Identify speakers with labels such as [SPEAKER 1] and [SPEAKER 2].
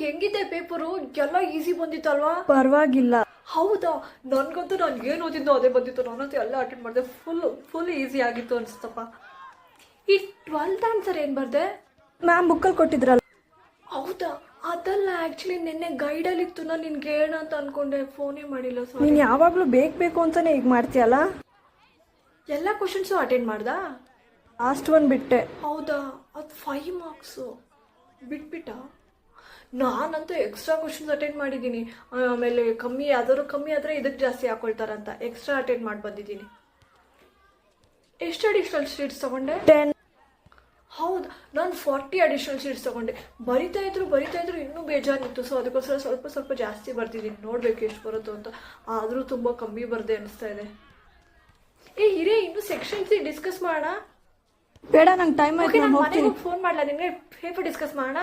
[SPEAKER 1] ಹೆಂಗಿದೆ ಪೇಪರು? ಎಲ್ಲ ಈಸಿ ಬಂದಿತ್ತಲ್ವಾ?
[SPEAKER 2] ಪರವಾಗಿಲ್ಲ.
[SPEAKER 1] ಹೌದಾ? ನನ್ಗಂತೂ ನಾನು ಏನು ಓದಿದ್ದೋ ಅದೇ ಬಂದಿತ್ತು. ನಾನಂತೂ ಎಲ್ಲ ಅಟೆಂಡ್ ಮಾಡಿದೆ. ಫುಲ್ ಈಸಿ ಆಗಿತ್ತು ಅನ್ಸ್ತಪ್ಪ. ಈ 12th ಆನ್ಸರ್ ಏನು ಬರ್ದೆ?
[SPEAKER 2] ಮ್ಯಾಮ್ ಬುಕ್ಕಲ್ಲಿ ಕೊಟ್ಟಿದ್ರಲ್ಲ.
[SPEAKER 1] ಹೌದಾ? ಅದಲ್ಲ, ಆ್ಯಕ್ಚುಲಿ ನಿನ್ನೆ ಗೈಡಲ್ಲಿ ಇತ್ತು. ನಾನು ನಿನ್ಗೆ ಹೇಳೋಣ ಅಂತ ಅನ್ಕೊಂಡೆ, ಫೋನೇ ಮಾಡಿಲ್ಲ.
[SPEAKER 2] ನೀನು ಯಾವಾಗಲೂ ಬೇಕು ಅಂತಾನೆ ಈಗ ಮಾಡ್ತೀಯಲ್ಲ.
[SPEAKER 1] ಎಲ್ಲ ಕ್ವಶನ್ಸು ಅಟೆಂಡ್ ಮಾಡ್ದಾ?
[SPEAKER 2] ಲಾಸ್ಟ್ ಒನ್ ಬಿಟ್ಟೆ.
[SPEAKER 1] ಹೌದಾ? ಅದು 5 ಮಾರ್ಕ್ಸು ಬಿಟ್ಬಿಟ್ಟ. ನಾನಂತೂ ಎಕ್ಸ್ಟ್ರಾ ಕ್ವಶನ್ಸ್ ಅಟೆಂಡ್ ಮಾಡಿದ್ದೀನಿ. ಆಮೇಲೆ ಕಮ್ಮಿ ಆದರೆ ಇದಕ್ಕೆ ಜಾಸ್ತಿ ಹಾಕೊಳ್ತಾರಂತ ಎಕ್ಸ್ಟ್ರಾ ಅಟೆಂಡ್ ಮಾಡಿ ಬಂದಿದ್ದೀನಿ. ಎಷ್ಟು ಅಡಿಷನಲ್ ಶೀಟ್ಸ್ ತಗೊಂಡೆ?
[SPEAKER 2] 10.
[SPEAKER 1] ಹೌದು, ನಾನು 40 ಅಡಿಷನಲ್ ಶೀಟ್ಸ್ ತಗೊಂಡೆ. ಬರಿತಾ ಇದ್ರು ಇನ್ನೂ ಬೇಜಾರಿತ್ತು. ಸೊ ಅದಕ್ಕೋಸ್ಕರ ಸ್ವಲ್ಪ ಜಾಸ್ತಿ ಬರ್ತಿದ್ದೀನಿ. ನೋಡ್ಬೇಕು ಎಷ್ಟು ಬರುತ್ತೋ ಅಂತ. ಆದರೂ ತುಂಬ ಕಮ್ಮಿ ಬರ್ದೆ ಅನಿಸ್ತಾ ಇದೆ. ಹಿರೇ, ಇನ್ನು ಸೆಕ್ಷನ್ಸ್ ಡಿಸ್ಕಸ್ ಮಾಡೋಣ.
[SPEAKER 2] ಬೇಡ, ನಂಗೆ ಟೈಮ್ ಆಯ್ತು, ನಾನು ಹೋಗ್ತೀನಿ.
[SPEAKER 1] ಫೋನ್ ಮಾಡಲ ನಿಮಗೆ, ಪೇಪರ್ ಡಿಸ್ಕಸ್ ಮಾಡೋಣ.